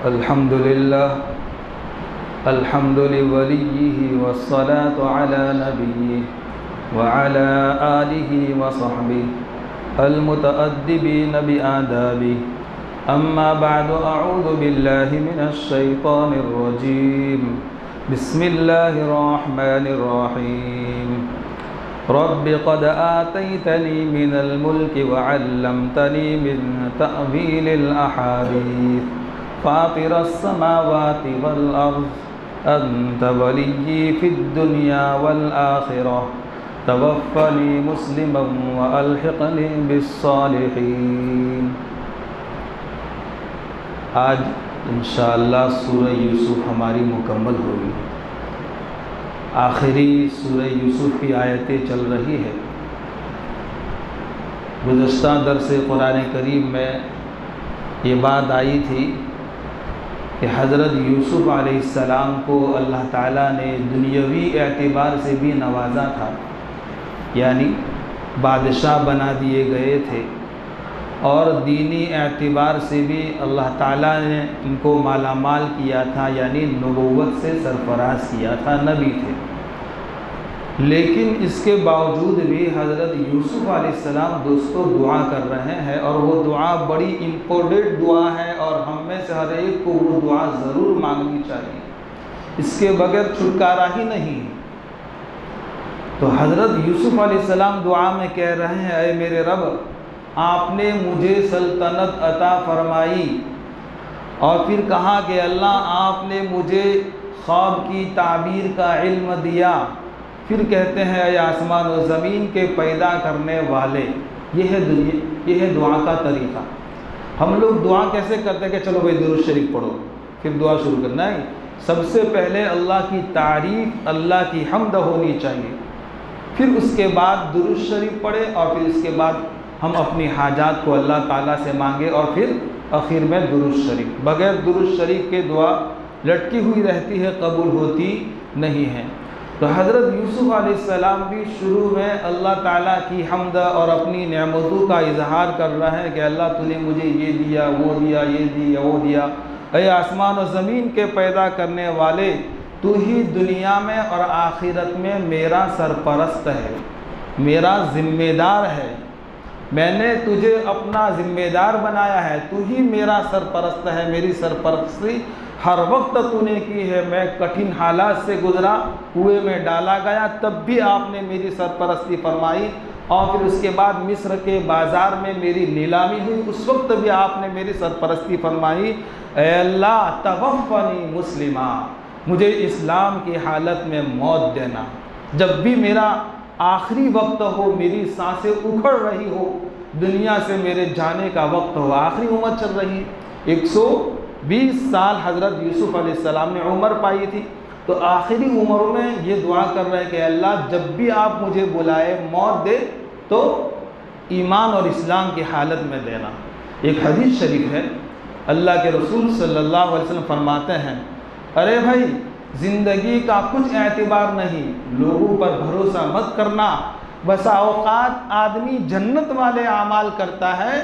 अल्हम्दुलिल्लाह अल्हम्दुलिवलिय्यिहि वस्सलातु अला नबिय्यिहि व अला आलिहि व सहबिहि अल-मुतअद्दिबीन बिआदाबिहि अम्मा बअदु अऊज़ु बिल्लाहि मिनश शैतानिर रजीम बिस्मिल्लाहिर रहमानिर रहीम रब्बि क़द आतैतनी मिनल मुल्कि व अल्लमतनी मिन तअवीलिल अहादीस फ़ातिरस समावाति वल अर्ज़ अंत वलिय्यी फ़िद दुनिया वल आख़िरह तवफ़्फ़नी मुस्लिमन व अल्हिक़नी बिस्सालिहीन। आज इंशाअल्लाह सूरह यूसुफ हमारी मुकम्मल होगी। आखिरी सूरह यूसुफ की आयतें चल रही है। गुज़श्ता दर्स कुरान करीम में ये बात आई थी कि हज़रत यूसुफ अलैहिस्सलाम को अल्लाह ताला ने दुनियावी एतबार से भी नवाजा था, यानी बादशाह बना दिए गए थे, और दीनी एतबार से भी अल्लाह ताला ने इनको मालामाल किया था, यानी नबूवत से सरफराज किया था, नबी थे। लेकिन इसके बावजूद भी हज़रत यूसुफ अलैहिस्सलाम दोस्तों दुआ कर रहे हैं, और वो दुआ बड़ी इम्पोर्टेंट दुआ है और हम में से हर एक को वो दुआ ज़रूर मांगनी चाहिए, इसके बगैर छुटकारा ही नहीं। तो हज़रत यूसुफ अलैहिस्सलाम दुआ में कह रहे हैं, ऐ मेरे रब, आपने मुझे सल्तनत अता फरमाई, और फिर कहा कि अल्लाह आपने मुझे ख्वाब की ताबीर का इल्म दिया। फिर कहते हैं, ऐ आसमान और ज़मीन के पैदा करने वाले। ये है दुआ का तरीक़ा। हम लोग दुआ कैसे करते हैं कि चलो भाई दुरूद शरीफ पढ़ो फिर दुआ शुरू करना है। सबसे पहले अल्लाह की तारीफ़, अल्लाह की हम्द होनी चाहिए, फिर उसके बाद दुरूद शरीफ पढ़े, और फिर इसके बाद हम अपनी हाजात को अल्लाह ताला से मांगे, और फिर आखिर में दुरूद शरीफ। बग़ैर दुरूद शरीफ के दुआ लटकी हुई रहती है, कबूल होती नहीं है। तो हज़रत यूसुफ अलैहिस्सलाम भी शुरू में अल्लाह ताला की हम्द और अपनी नेमतों का इजहार कर रहे हैं कि अल्लाह तूने मुझे ये दिया, वो दिया, ये दिया, वो दिया। ऐ आसमान और ज़मीन के पैदा करने वाले, तू ही दुनिया में और आखिरत में मेरा सरपरस्त है, मेरा ज़िम्मेदार है। मैंने तुझे अपना ज़िम्मेदार बनाया है, तू ही मेरा सरपरस्त है, मेरी सरपरस्ती हर वक्त तूने की है। मैं कठिन हालात से गुज़रा, कुएं में डाला गया, तब भी आपने मेरी सरपरस्ती फरमाई, और फिर उसके बाद मिस्र के बाज़ार में मेरी नीलामी हुई, उस वक्त भी आपने मेरी सरपरस्ती फरमाई। ऐ अल्लाह तवफ़्फ़नी मुस्लिमा, मुझे इस्लाम की हालत में मौत देना। जब भी मेरा आखिरी वक्त हो, मेरी सांसें उखड़ रही हो, दुनिया से मेरे जाने का वक्त हो, आखिरी उम्र चल रही, 120 साल हज़रत यूसुफ अलैहिस्सलाम ने उम्र पाई थी। तो आखिरी उम्र में ये दुआ कर रहे हैं कि अल्लाह जब भी आप मुझे बुलाए मौत दे तो ईमान और इस्लाम की हालत में देना। एक हदीस शरीफ है, अल्लाह के रसूल सल्लल्लाहु अलैहि वसल्लम फरमाते हैं, अरे भाई, ज़िंदगी का कुछ एतबार नहीं, लोगों पर भरोसा मत करना। बसा औकात आदमी जन्नत वाले आमाल करता है,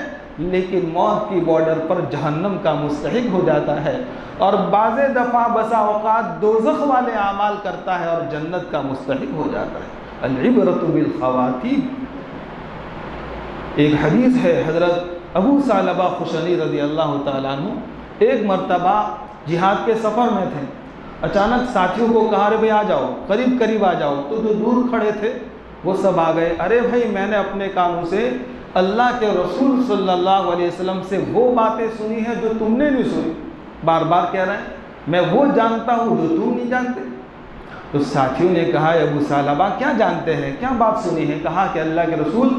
लेकिन मौत की बॉर्डर पर जहन्नम का मुस्तहिक हो जाता है, और बाज़े दफ़ा बसा औकात दोज़ख वाले आमाल करता है और जन्नत का मुस्तहिक हो जाता है। अल-इब्रतु बिल ख़वातीम। एक हदीस है, हज़रत अबू सालबा खुशनी रज़ी अल्लाह तआला अन्हु एक मरतबा जिहाद के सफ़र में थे। अचानक साथियों को कहा, अरे भाई आ जाओ, करीब करीब आ जाओ। तो जो दूर खड़े थे वो सब आ गए। अरे भाई, मैंने अपने कानों से अल्लाह के रसूल सल्लल्लाहु अलैहि वसल्लम से वो बातें सुनी हैं जो तुमने नहीं सुनी। बार बार कह रहे हैं, मैं वो जानता हूँ जो तुम नहीं जानते। तो साथियों ने कहा, अबू सालबा क्या जानते हैं, क्या बात सुनी है? कहा कि अल्लाह के रसूल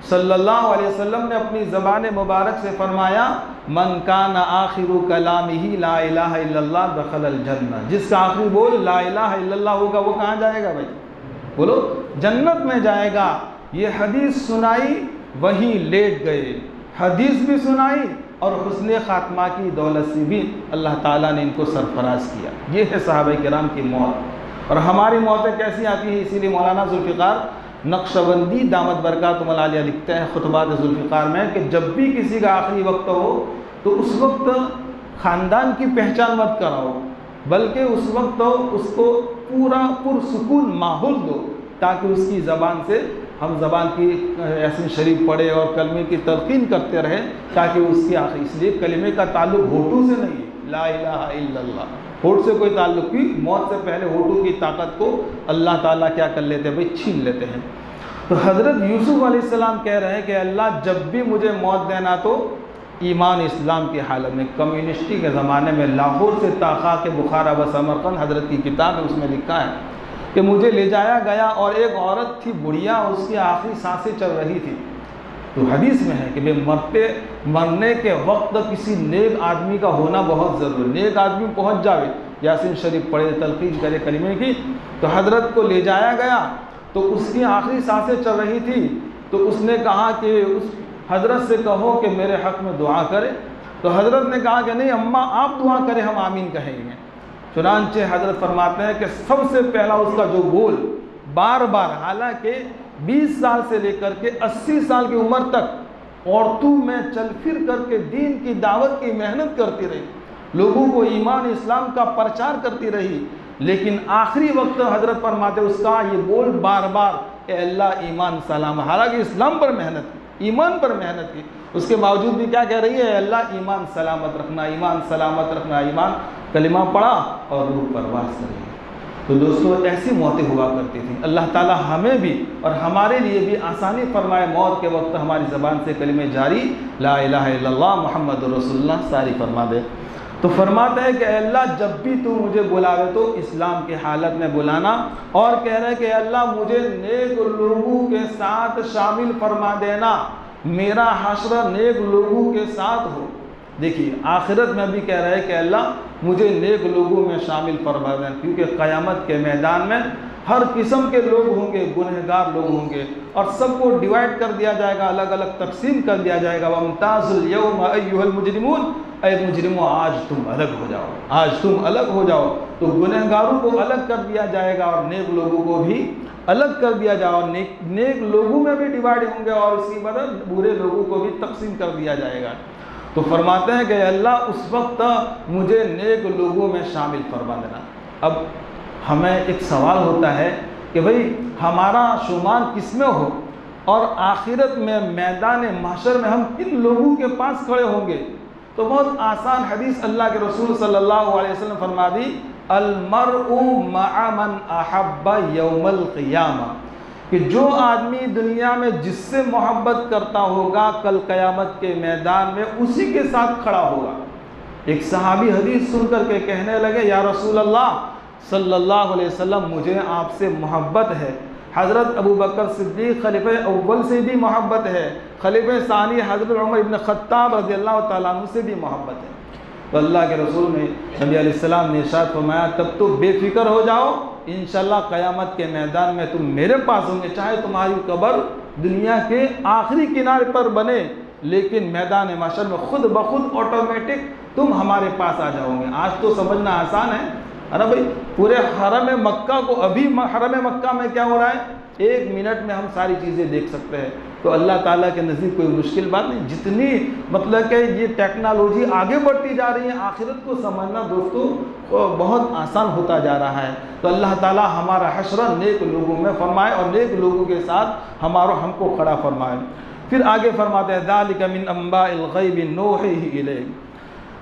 सल्लल्लाहु अलैहि वसल्लम ने अपनी ज़बान मुबारक से फरमाया, मन काना आखिरु कलामिही ला इलाहा इल्लल्लाह दखलल जन्नह। जिसका आखिरी बोल ला इलाहा इल्लल्लाह होगा वो कहाँ जाएगा भाई? बोलो, जन्नत में जाएगा। ये हदीस सुनाई, वहीं लेट गए, हदीस भी सुनाई और हुस्ने ख़ात्मा की दौलत से भी अल्लाह ताला ने इनको सरफराज किया। ये है सहाबा किराम की मौत। और हमारी मौतें कैसी आती हैं, इसीलिए मौलाना ज़ुल्फ़िकार नक्शबंदी दामत बरकातुहुल आलिया लिखते हैं खुतबात ज़ुल्फ़िकार में कि जब भी किसी का आखिरी वक्त हो तो उस वक्त ख़ानदान की पहचान मत कराओ, बल्कि उस वक्त तो उसको पूरा पुरसुकून माहौल दो, ताकि उसकी ज़बान से हम ज़बान की यासीन शरीफ पढ़े और कलमे की तलक़ीन करते रहें, ताकि उसकी आखिर, इसलिए कलमे का ताल्लुक़ होठों से नहीं है, ला इलाहा इल्लल्लाह, होठ से कोई ताल्लुक़ की, मौत से पहले होठों की ताकत को अल्लाह ताला क्या कर लेते हैं भाई, छीन लेते हैं। तो हज़रत यूसुफ़ अलैहिस्सलाम कह रहे हैं कि अल्लाह जब भी मुझे मौत देना तो ईमान इस्लाम की हालत में। कम्युनिस्टी के ज़माने में लाहौर से ताक़ा के बुखारा व समरकंद हज़रत की किताब है, उसमें लिखा है कि मुझे ले जाया गया और एक औरत थी बुढ़िया, उसकी आखिरी सांसें चल रही थी। तो हदीस में है कि भाई मरने के वक्त किसी नेक आदमी का होना बहुत ज़रूरी, नेक आदमी पहुँच जावे, यासीन शरीफ पढ़े, तलक़ीन करे कलिमे की। तो हज़रत को ले जाया गया तो उसकी आखिरी सांसें चल रही थी, तो उसने कहा कि उस हज़रत से कहो कि मेरे हक़ में दुआ करे। तो हज़रत ने कहा कि नहीं अम्मा आप दुआ करें, हम आमीन कहेंगे। चुनांचे हज़रत फरमाते हैं कि सबसे पहला उसका जो बोल बार बार, हालांकि 20 साल से लेकर के 80 साल की उम्र तक औरतों में चल फिर करके दीन की दावत की मेहनत करती रही, लोगों को ईमान इस्लाम का प्रचार करती रही, लेकिन आखिरी वक्त हज़रत फरमाते उसका ये बोल बार बार कि अल्लाह ईमान सलाम, हालांकि इस्लाम पर मेहनत की, ईमान पर मेहनत की, उसके बावजूद भी क्या कह रही है, अल्लाह ईमान सलामत रखना, ईमान सलामत रखना, ईमान कलिमा पढ़ा और रूह परवास कर रही है। तो दोस्तों ऐसी मौतें हुआ करती थी। अल्लाह ताला हमें भी और हमारे लिए भी आसानी फरमाए, मौत के वक्त हमारी ज़बान से कलिमे जारी ला इलाहा इल्लल्लाह मुहम्मदुर रसूलुल्लाह सारी फरमा दे। तो फरमाता है कि अल्लाह जब भी तू मुझे बुलावे तो इस्लाम की हालत में बुलाना, और कह रहे हैं कि अल्लाह मुझे नेक लोगों के साथ शामिल फरमा देना, मेरा हश्र नेक लोगों के साथ हो। देखिए आखिरत में भी कह रहे हैं कि अल्लाह मुझे नेक लोगों में शामिल फरमा देना, क्योंकि क़यामत के मैदान में हर किस्म के लोग होंगे, गुनहगार लोग होंगे, और सबको डिवाइड कर दिया जाएगा, अलग अलग तकसीम कर दिया जाएगा। वम्ताज़ुल यौम अय्युहल मुजरिमून, ऐ मुजरिमों आज तुम अलग हो जाओ, आज तुम अलग हो जाओ। तो गुनहगारों को अलग कर दिया जाएगा और नेक लोगों को भी अलग कर दिया जाओ, नेक लोगों में भी डिवाइड होंगे और उसकी बदल बुरे लोगों को भी तकसीम कर दिया जाएगा। तो फरमाते हैं कि अल्लाह उस वक्त मुझे नेक लोगों में शामिल फरमा देना। अब हमें एक सवाल होता है कि भाई हमारा शुमार किस में हो, और आखिरत में मैदान महशर में हम किन लोगों के पास खड़े होंगे। तो बहुत आसान हदीस अल्लाह के रसूल सल्लल्लाहु अलैहि वसल्लम फरमा दी, अल मरउ मअ मन अहब्बा यौमल क़ियामा, कि जो आदमी दुनिया में जिससे मोहब्बत करता होगा कल क़यामत के मैदान में उसी के साथ खड़ा होगा। एक सहाबी हदीस सुन कर के कहने लगे, या रसूल अल्लाह सल्लल्लाहु अलैहि वसल्लम मुझे आपसे मोहब्बत है। हज़रत अबू बकर सिद्दीक़ खलीफ़े अव्वल से भी मोहब्बत है, खलीफ़े सानी हज़रत उमर इब्न ख़त्ताब रज़ियल्लाहु तआला अन्हु से भी मोहब्बत है। तो अल्लाह के रसूल ने नबी अलैहिस्सलाम ने इरशाद फरमाया, तब तो बेफिक्र हो जाओ, इंशाअल्लाह क़यामत के मैदान में तुम मेरे पास होंगे, चाहे तुम्हारी कब्र दुनिया के आखिरी किनारे पर बने, लेकिन मैदान महशर में खुद ब खुद ऑटोमेटिक तुम हमारे पास आ जाओगे। आज तो समझना आसान है ना भाई, पूरे हरम मक्का को, अभी हरम मक्का में क्या हो रहा है, 1 मिनट में हम सारी चीज़ें देख सकते हैं। तो अल्लाह ताला के नज़दीक कोई मुश्किल बात नहीं। जितनी मतलब कि ये टेक्नोलॉजी आगे बढ़ती जा रही है, आखिरत को समझना दोस्तों बहुत आसान होता जा रहा है। तो अल्लाह ताला हमारा हश्र नेक लोगों में फरमाए और नेक लोगों के साथ हमको खड़ा फरमाए। फिर आगे फरमाते हैं, ज़ालिका मिन अंबाइल ग़ैबि नूहिही इलैक,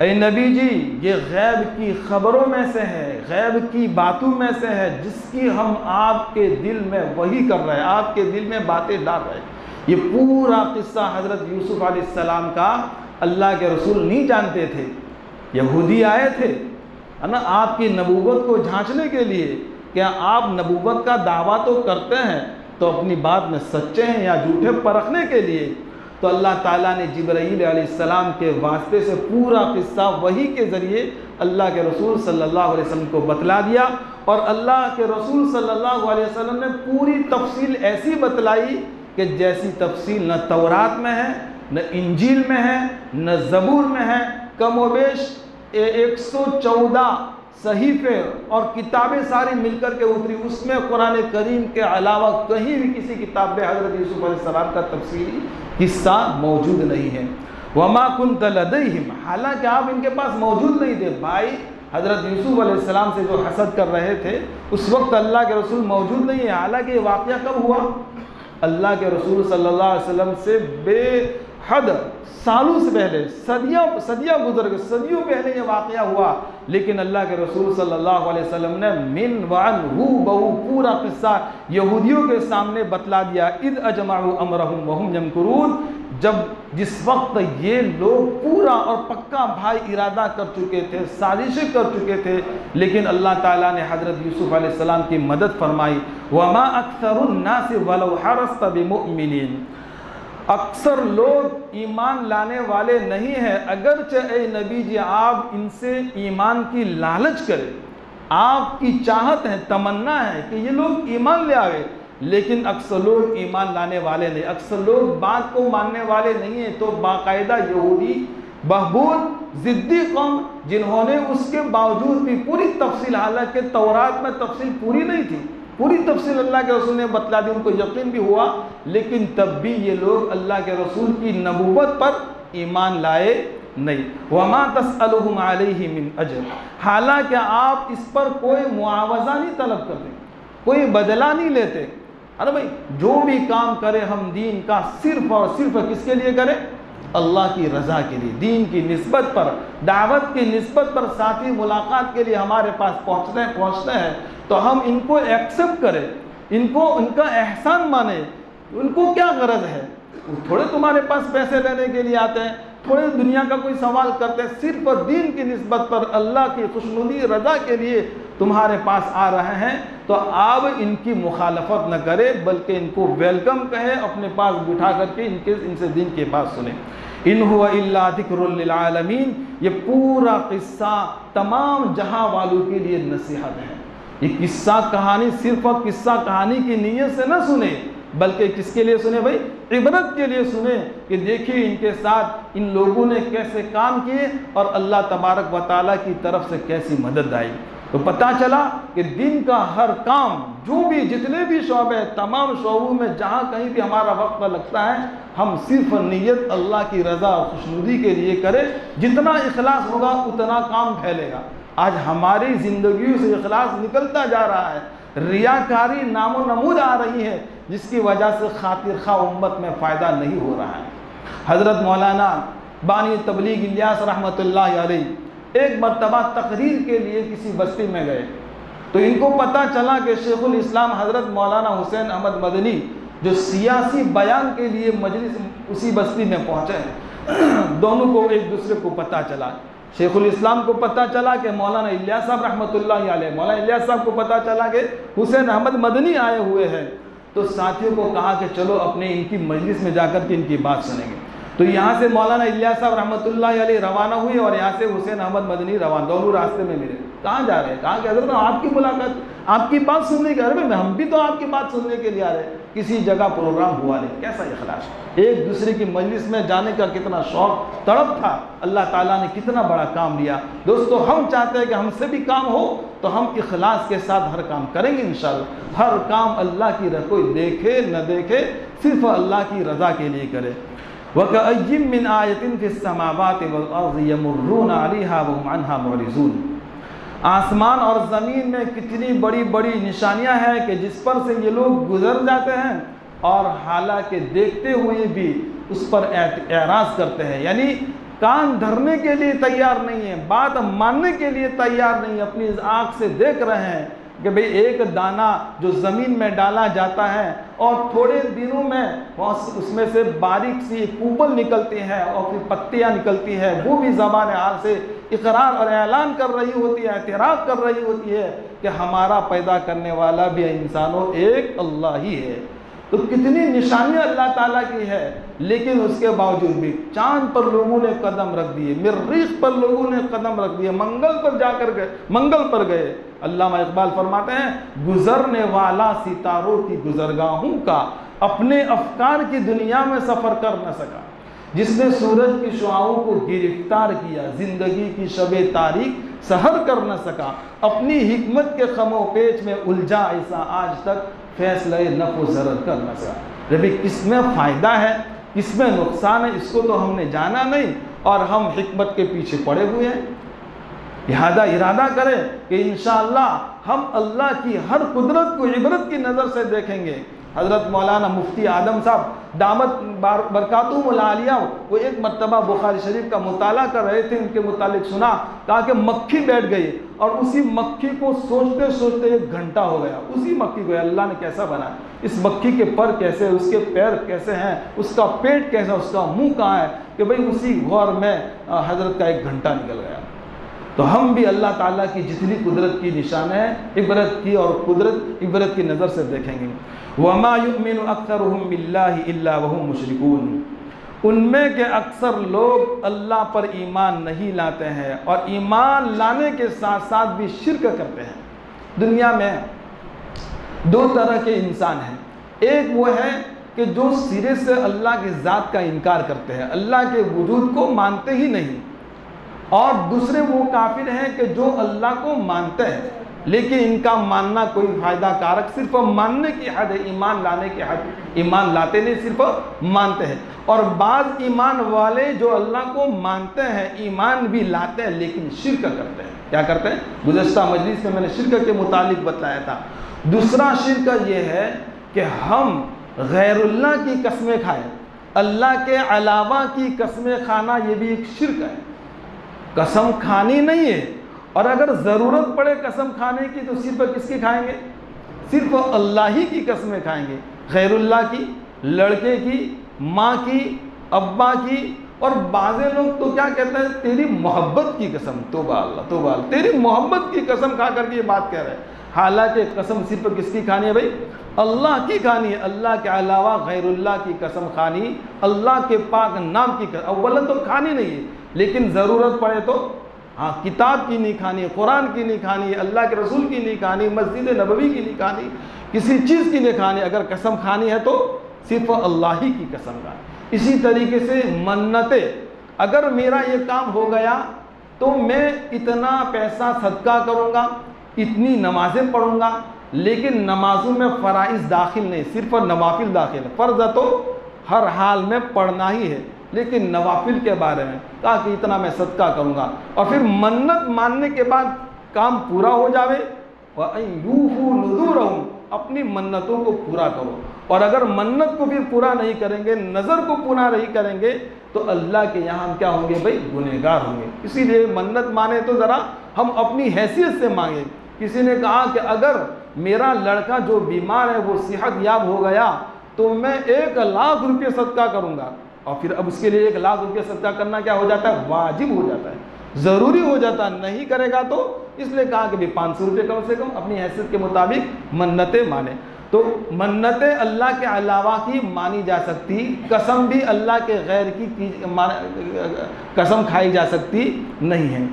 ऐ नबी जी ये गैब की ख़बरों में से है, गैब की बातों में से है, जिसकी हम आपके दिल में वही कर रहे हैं, आपके दिल में बातें डाल रहे हैं। ये पूरा किस्सा हज़रत यूसुफ़ अलैहिस्सलाम का अल्लाह के रसूल नहीं जानते थे। यहूदी आए थे है ना, आपकी नबूवत को जांचने के लिए, क्या आप नबूवत का दावा तो करते हैं, तो अपनी बात में सच्चे हैं या झूठे परखने के लिए। तो अल्लाह ताला ने जिब्राईल अलैहिस्सलाम के वास्ते से पूरा किस्सा वही के ज़रिए अल्लाह के रसूल सल्लल्लाहु अलैहि वसल्लम को बतला दिया, और अल्लाह के रसूल सल्लल्लाहु अलैहि वसल्लम ने पूरी तफसील ऐसी बतलाई कि जैसी तफसील न तौरात में है, न इंजील में है, न ज़बूर में है। कमोबेश 114 सहीफ़े और किताबें सारी मिलकर के उतरी, उसमें कुरान करीम के अलावा कहीं भी किसी किताब में हज़रत यूसुफ़ अलैहिस्सलाम का तफसीली किस्सा मौजूद नहीं है। वमा कुन्त लदैहिम, हालांकि आप इनके पास मौजूद नहीं थे। भाई हज़रत यूसुफ अलैहिस्सलाम से जो हसद कर रहे थे उस वक्त अल्लाह के रसूल मौजूद नहीं है। हालांकि ये वाक़या कब हुआ? अल्लाह के रसूल सल्लल्लाहु अलैहि वसल्लम से बेहद सालों से पहले, सदियाँ गुजर गए, सदियों पहले ये वाक़या हुआ। लेकिन अल्लाह के रसूल सल्लल्लाहु अलैहि वसल्लम ने मिन वन हू बहु पूरा किस्सा यहूदियों के सामने बतला दिया। इद अजमाउ अमरहुम वहुम यमकुरून, जब जिस वक्त ये लोग पूरा और पक्का भाई इरादा कर चुके थे, साजिशें कर चुके थे, लेकिन अल्लाह ताला ने हज़रत यूसुफ अलैहिस्सलाम की मदद फरमाई। वमा अक्सरुन नास वलौ हरस्त बिमुमिनीन, अक्सर लोग ईमान लाने वाले नहीं हैं, अगरचे ए नबी जी आप इनसे ईमान की लालच करें, आपकी चाहत है, तमन्ना है कि ये लोग ईमान ले आए, लेकिन अक्सर लोग ईमान लाने वाले नहीं, अक्सर लोग बात को मानने वाले नहीं हैं। तो बाकायदा यहूदी बहबूद ज़िद्दी कौम, जिन्होंने उसके बावजूद भी पूरी तफसील, हालांकि तौरात में तफसील पूरी नहीं थी, पूरी तफसील अल्लाह के रसूल ने बतला दी, उनको यकीन भी हुआ, लेकिन तब भी ये लोग अल्लाह के रसूल की नबूवत पर ईमान लाए नहीं। वमा तसअलुहुम अलैहि मिन अजर, हालांकि आप इस पर कोई मुआवजा नहीं तलब करते, कोई बदला नहीं लेते। अरे भाई जो भी काम करें हम दीन का सिर्फ और सिर्फ किसके लिए करें? अल्लाह की रज़ा के लिए, दीन की निस्बत पर, दावत की निस्बत पर, साथी मुलाकात के लिए हमारे पास पहुँचते हैं तो हम इनको एक्सेप्ट करें, इनको उनका एहसान माने। उनको क्या गरज है? थोड़े तुम्हारे पास पैसे लेने के लिए आते हैं, थोड़े दुनिया का कोई सवाल करते हैं, सिर्फ दीन की निस्बत पर अल्लाह की खुशनुदी रज़ा के लिए तुम्हारे पास आ रहे हैं, तो आप इनकी मुखालफत न करें, बल्कि इनको वेलकम कहें, अपने पास बिठा करके इनसे दीन के बात सुने। इन हुवा इल्ला ज़िक्रुल लिल आलमीन, ये पूरा किस्सा तमाम जहां वालों के लिए नसीहत है। ये किस्सा कहानी सिर्फ और किस्सा कहानी की नीयत से न सुने, बल्कि किसके लिए सुने भाई? इबरत के लिए सुने कि देखिए इनके साथ इन लोगों ने कैसे काम किए और अल्लाह तबारक व तआला की तरफ से कैसी मदद आई। तो पता चला कि दिन का हर काम, जो भी जितने भी शोबे, तमाम शोबों में जहाँ कहीं भी हमारा वक्त लगता है, हम सिर्फ नीयत अल्लाह की रज़ा और खुशनुदी के लिए करें। जितना इखलास होगा उतना काम फैलेगा। आज हमारी ज़िंदगी से इखलास निकलता जा रहा है, रियाकारी नामो नमूद आ रही है, जिसकी वजह से खातिर खा उम्मत में फ़ायदा नहीं हो रहा है। हज़रत मौलाना बानी तबलीग इलियास रहमतुल्लाह अलैह एक मरतबा तकरीर के लिए किसी बस्ती में गए, तो इनको पता चला कि शेखुल इस्लाम हज़रत मौलाना हुसैन अहमद मदनी जो सियासी बयान के लिए मजलिस उसी बस्ती में पहुँचे हैं। दोनों को एक दूसरे को पता चला, शेखुल इस्लाम को पता चला कि मौलाना इलियास साहब रहमतुल्लाह अलैह, मौलाना इलियास साहब को पता चला कि हुसैन अहमद मदनी आए हुए हैं। तो साथियों को कहा कि चलो अपने इनकी मजलिस में जाकर के इनकी बात सुनेंगे। तो यहाँ से मौलाना इलियास साहब रहमतुल्लाह अलैह रवाना हुए और यहाँ से हुसैन अहमद मदनी रवाना, दोनों रास्ते में मिले। कहाँ जा रहे हैं? कहाँ कि हज़रत आपकी मुलाकात, आपकी बात सुनने के, अरे हम भी तो आपकी बात सुनने के लिए आ रहे हैं। किसी जगह प्रोग्राम हुआ नहीं। कैसा इखलास, एक दूसरे की मजलिस में जाने का कितना शौक़, तड़प था। अल्लाह ताला ने कितना बड़ा काम दिया। दोस्तों हम चाहते हैं कि हमसे भी काम हो तो हम इखलास के साथ हर काम करेंगे इंशाअल्लाह। हर काम अल्लाह की, कोई देखे न देखे, सिर्फ अल्लाह की रज़ा के लिए करे। वकअय्यिम मिन आयतिन फिस समावाति वल अर्ज़ि यमुर्रून अलैहा व हुम अन्हा मुअरिज़ून, आसमान और ज़मीन में कितनी बड़ी बड़ी निशानियां हैं कि जिस पर से ये लोग गुजर जाते हैं और हालांकि देखते हुए भी उस पर एराज़ करते हैं, यानी कान धरने के लिए तैयार नहीं है, बात मानने के लिए तैयार नहीं है। अपनी आँख से देख रहे हैं कि भाई एक दाना जो ज़मीन में डाला जाता है और थोड़े दिनों में उसमें से बारीक सी कूबल निकलती है और फिर पत्तियाँ निकलती है, वो भी ज़बान हाल से इकरार और ऐलान कर रही होती है, एतराफ़ कर रही होती है कि हमारा पैदा करने वाला भी इंसानों एक अल्लाह ही है। तो कितनी निशानियाँ अल्लाह ताला की है, लेकिन उसके बावजूद भी चाँद पर लोगों ने कदम रख दिए, मरीख पर लोगों ने कदम रख दिए, मंगल पर जाकर गए, मंगल पर गए। अल्लामा इकबाल फरमाते हैं, गुजरने वाला सितारों की गुजरगाहों का अपने अफकार की दुनिया में सफ़र कर न सका, जिसने सूरज की शुआओं को गिरफ्तार किया, ज़िंदगी की शबे तारीख सहर कर न सका, अपनी हिकमत के खमो पेच में उलझा ऐसा आज तक फैसले नफ़ो ज़रर कर न सका। रबी किसमें फ़ायदा है इसमें नुकसान है, इसको तो हमने जाना नहीं और हम हिकमत के पीछे पड़े हुए हैं। लिहाजा इरादा करें कि इंशाअल्लाह हम अल्लाह की हर कुदरत को इबरत की नज़र से देखेंगे। हज़रत मौलाना मुफ्ती आदम साहब दामत बरकातुहुमुल आलिया वो एक मरतबा बुखारी शरीफ का मुताला कर रहे थे, उनके मुतालिक सुना, कहा कि मक्खी बैठ गई और उसी मक्खी को सोचते सोचते 1 घंटा हो गया। उसी मक्खी को अल्लाह ने कैसा बनाया, इस मक्खी के पर कैसे, उसके पैर कैसे हैं, उसका पेट कैसा, उसका मुंह कहाँ है, कि भाई उसी गौर में हज़रत का 1 घंटा निकल गया। तो हम भी अल्लाह ताला की जितनी कुदरत की निशान है इबरत की और कुदरत इबरत की नज़र से देखेंगे। वमा युमिनु अक्सरुहुम बिल्लाहि इल्ला वहुम मुशरिकून, उनमें के अक्सर लोग अल्लाह पर ईमान नहीं लाते हैं और ईमान लाने के साथ साथ भी शिर्क करते हैं। दुनिया में 2 तरह के इंसान हैं, एक वो है कि जो सिरे से अल्लाह की ज़ात का इनकार करते हैं, अल्लाह के वजूद को मानते ही नहीं, और दूसरे वो काफिर हैं कि जो अल्लाह को मानते हैं लेकिन इनका मानना कोई फ़ायदा कारक, सिर्फ मानने की हद है, ईमान लाने की हद, ईमान लाते नहीं सिर्फ मानते हैं। और बाज़ ईमान वाले जो अल्लाह को मानते हैं, ईमान भी लाते हैं लेकिन शिर्क करते हैं। क्या करते हैं? गुज़श्ता मजलिस में मैंने शिर्क के मुतालिक बताया था। दूसरा शिर्क ये है कि हम गैरुल्लाह की कसमें खाएं, अल्लाह के अलावा की कसमें खाना ये भी एक शिर्क है। कसम खानी नहीं है, और अगर ज़रूरत पड़े कसम खाने की तो सिर्फ किसकी खाएंगे? सिर्फ अल्लाह ही की कसमें खाएंगे। गैरुल्लाह की, लड़के की, माँ की, अब्बा की, और बाज़े लोग तो क्या कहते हैं, तेरी मोहब्बत की कसम, तौबा अल्लाह, तौबा अल्लाह, तेरी मोहब्बत की कसम खा करके ये बात कह रहे हैं। हालांकि कसम सिर्फ किसकी खानी है भाई? अल्लाह की खानी है। अल्लाह के अलावा गैरुल्लाह की कसम खानी, अल्लाह के पाक नाम की कसम अव्वलन तो खानी नहीं है, लेकिन ज़रूरत पड़े तो हाँ, किताब की नहीं खानी, कुरान की नहीं खानी, अल्लाह के रसूल की नहीं खानी, मस्जिद नबवी की नहीं खानी, किसी चीज़ की नहीं खानी। अगर कसम खानी है तो सिर्फ अल्लाह ही की कसम का। इसी तरीके से मन्नतें, अगर मेरा ये काम हो गया तो मैं इतना पैसा सदका करूँगा, इतनी नमाज़ें पढ़ूँगा, लेकिन नमाज़ों में फ़राइज़ दाखिल नहीं, सिर्फ नवाफिल दाखिल है। फ़र्ज़ तो हर हाल में पढ़ना ही है, लेकिन नवाफिल के बारे में कहा कि इतना मैं सदका करूँगा। और फिर मन्नत मानने के बाद काम पूरा हो जावे, वयूफू नुज़ूरहुम, अपनी मन्नतों को पूरा करो। और अगर मन्नत को फिर पूरा नहीं करेंगे, नज़र को पूरा नहीं करेंगे, तो अल्लाह के यहाँ हम क्या होंगे भाई? गुनहगार होंगे। इसीलिए मन्नत माने तो ज़रा हम अपनी हैसियत से मांगे। किसी ने कहा कि अगर मेरा लड़का जो बीमार है वो सेहत याब हो गया तो मैं 1 लाख रुपये सदका करूँगा, और फिर अब उसके लिए 1 लाख रुपये सदका करना क्या हो जाता है? वाजिब हो जाता है, ज़रूरी हो जाता है। नहीं करेगा तो इसलिए कहा कि भाई 500 रुपये कम से कम अपनी हैसियत के मुताबिक मन्नतें माने। तो मन्नतें अल्लाह के अलावा की मानी जा सकती, कसम भी अल्लाह के गैर की कसम खाई जा सकती नहीं है।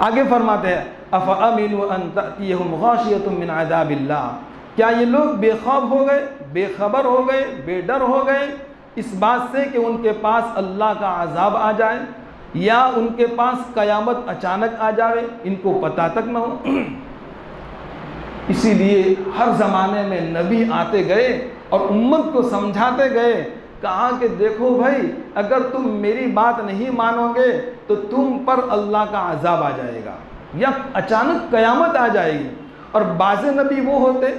आगे फरमाते हैं, अफ़अमिनु अन तअतियहुम गाशियतुम मिन अज़ाबिल्लाह, क्या ये लोग बेखौफ हो गए, बेखबर हो गए, बेडर हो गए इस बात से कि उनके पास अल्लाह का अजाब आ जाए, या उनके पास क़यामत अचानक आ जाए, इनको पता तक न हो। इसीलिए हर ज़माने में नबी आते गए और उम्मत को समझाते गए, कहा कि देखो भाई, अगर तुम मेरी बात नहीं मानोगे तो तुम पर अल्लाह का अजाब आ जाएगा या अचानक क़यामत आ जाएगी। और बाज़ नबी वो होते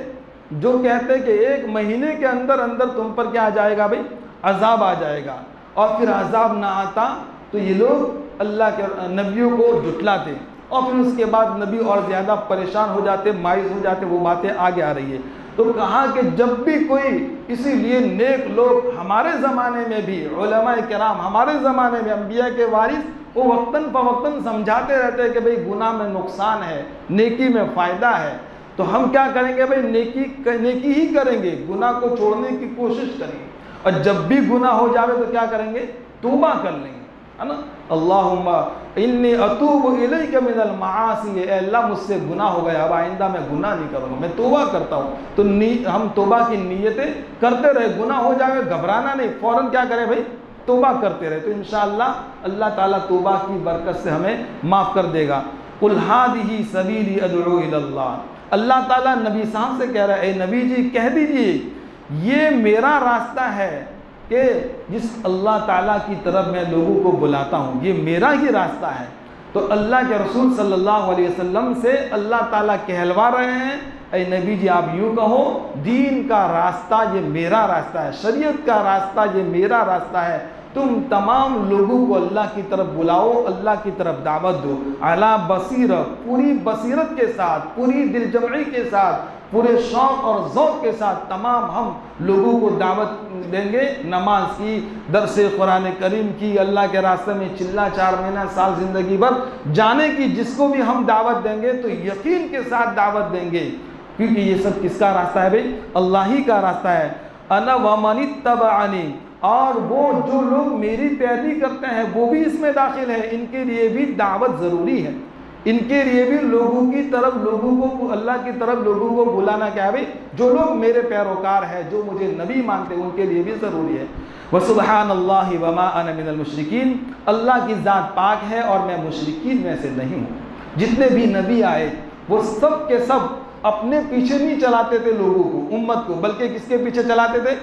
जो कहते कि 1 महीने के अंदर अंदर तुम पर क्या आ जाएगा भाई? अजाब आ जाएगा। और फिर अजाब ना आता तो ये लोग अल्लाह के नबियों को जुटलाते, और फिर उसके बाद नबी और ज़्यादा परेशान हो जाते, मायूस हो जाते। वो बातें आगे आ रही है। तो कहा कि जब भी कोई, इसीलिए नेक लोग हमारे ज़माने में भी, उलमाए किराम हमारे ज़माने में, अंबिया के वारिस, वो वक्तन फ़वक्तन समझाते रहते हैं कि भाई गुनाह में नुकसान है, नेकी में फ़ायदा है। तो हम क्या करेंगे भाई? नेकी ही करेंगे, गुनाह को छोड़ने की कोशिश करेंगे। और जब भी गुनाह हो जावे तो क्या करेंगे? तौबा कर लेंगे, है ना। अल्लाहुम्मा इन्नी अतूबु इलैका मिनल मआसी, अल्लाह मुझसे गुनाह हो गया, अब आइंदा मैं गुनाह नहीं करूँगा, मैं तौबा करता हूँ। तो हम तौबा की नीयतें करते रहे, गुनाह हो जाए घबराना नहीं, फ़ौरन क्या करें भाई? तौबा करते रहे। तो इंशाअल्लाह अल्लाह ताला तौबा की बरकत से हमें माफ़ कर देगा। कुल हादिही सबीली अदउ इलल्लाह, अल्लाह ताला नबी साहब से कह रहा है, ए नबी जी कह दीजिए ये मेरा रास्ता है, कि जिस अल्लाह ताला की तरफ मैं लोगों को बुलाता हूँ ये मेरा ही रास्ता है। तो अल्लाह के रसूल सल्लल्लाहु अलैहि वसल्लम से अल्लाह ताला कहलवा रहे हैं, ऐ नबी जी आप यूँ कहो दीन का रास्ता ये मेरा रास्ता है, शरीयत का रास्ता ये मेरा रास्ता है, तुम तमाम लोगों को अल्लाह की तरफ बुलाओ, अल्लाह की तरफ दावत दो, अला बसीरत, पूरी बसीरत के साथ, पूरी दिलजमई के साथ, पूरे शौक़ और ज़ौक़ के साथ तमाम हम लोगों को दावत देंगे। नमाज की, दर्स कुरान करीम की, अल्लाह के रास्ते में चिल्ला 4 महीना साल ज़िंदगी भर जाने की जिसको भी हम दावत देंगे तो यकीन के साथ दावत देंगे, क्योंकि ये सब किसका रास्ता है भाई? अल्लाह ही का रास्ता है। अना वमनित्तबअनी, और वो जो लोग मेरी पैरवी करते हैं वो भी इसमें दाखिल है, इनके लिए भी दावत ज़रूरी है, इनके लिए भी लोगों की तरफ, लोगों को अल्लाह की तरफ लोगों को बुलाना क्या है भाई? जो लोग मेरे पैरोकार हैं, जो मुझे नबी मानते हैं, उनके लिए भी ज़रूरी है। व सुब्हानल्लाहि व मा अना मिनल मुशरिकीन, अल्लाह की ज़ात पाक है और मैं मुशरिकीन में से नहीं हूँ। जितने भी नबी आए वो सब के सब अपने पीछे नहीं चलाते थे लोगों को, उम्मत को, बल्कि किसके पीछे चलाते थे?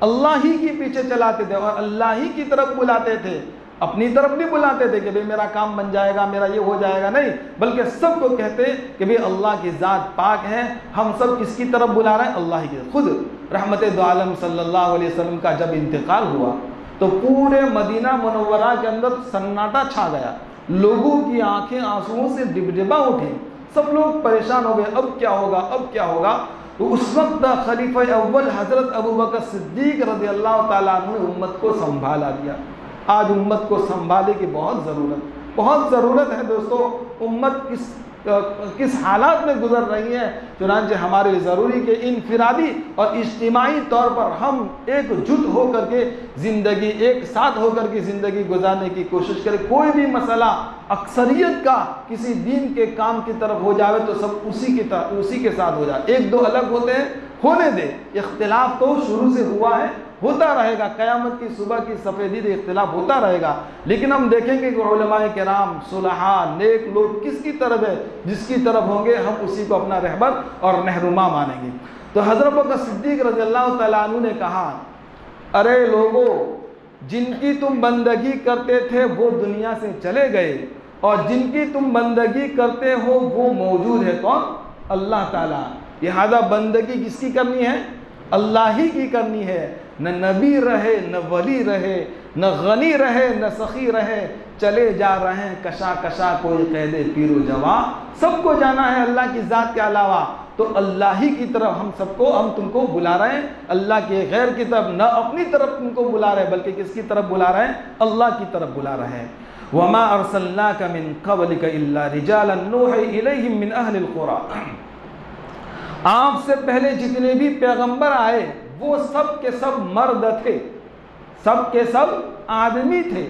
अल्लाह ही के पीछे चलाते थे और अल्लाह ही की तरफ बुलाते थे, अपनी तरफ नहीं बुलाते थे कि भाई मेरा काम बन जाएगा, मेरा ये हो जाएगा, नहीं, बल्कि सबको कहते कि भाई अल्लाह की ज़ात पाक है, हम सब किसकी तरफ बुला रहे हैं? अल्लाह की। खुद रहमत दो आलम सल्लल्लाहु अलैहि वसल्लम का जब इंतकाल हुआ तो पूरे मदीना मुनव्वरा के अंदर सन्नाटा छा गया, लोगों की आंखें आंसुओं से डिबडिबा उठी, सब लोग परेशान हो गए, अब क्या होगा, अब क्या होगा। तो उस वक्त खलीफा अव्वल हज़रत अबू बकर सिद्दीक रज़ियल्लाहु ताला अन्हु ने उम्मत को संभाला दिया। आज उम्मत को संभाले की बहुत ज़रूरत है दोस्तों। उम्मत किस हालात में गुजर रही है, चुनांचे हमारे लिए ज़रूरी कि इनफिरादी और इज्तिमाई तौर पर हम एकजुट होकर के ज़िंदगी, एक साथ होकर के ज़िंदगी गुजारने की कोशिश करें। कोई भी मसला अक्सरियत का किसी दीन के काम की तरफ हो जाए तो सब उसी के साथ हो जाए। एक दो अलग होते हैं, होने दे, इख्तिलाफ तो शुरू से हुआ है, होता रहेगा, क़यामत की सुबह की सफ़ेदी से इख्तिलाफ होता रहेगा, लेकिन हम देखेंगे कि उलमाए किराम, सुलहा, नेक लोग किसकी तरफ है, जिसकी तरफ होंगे हम उसी को अपना रहबर और रहनुमा मानेंगे। तो हज़रत बकर सिद्दीक रज़ियल्लाहु तआला अन्हु ने कहा, अरे लोगों, जिनकी तुम बंदगी करते थे वो दुनिया से चले गए और जिनकी तुम बंदगी करते हो वो मौजूद है। कौन? अल्लाह ताला। लिहाजा बंदगी किसकी करनी है? अल्लाह ही की करनी है। न नबी रहे, न वली रहे, न गनी रहे, न सखी रहे, चले जा रहे हैं कशा कशा कोई कैदे पीरो जवा, सबको जाना है अल्लाह की ज़ात के अलावा। तो अल्लाह ही की तरफ हम तुमको बुला रहे हैं, अल्लाह के गैर की तरफ, न अपनी तरफ तुमको बुला रहे हैं, बल्कि किसकी तरफ बुला रहे हैं? अल्लाह की तरफ बुला रहे हैं। वमा अरसलनाका मिन क़ब्लिका इल्ला रिजालन नूही इलैहिम मिन अहलिल क़ुरा, आपसे पहले जितने भी पैगंबर आए वो सब के सब मर्द थे, सब के सब आदमी थे,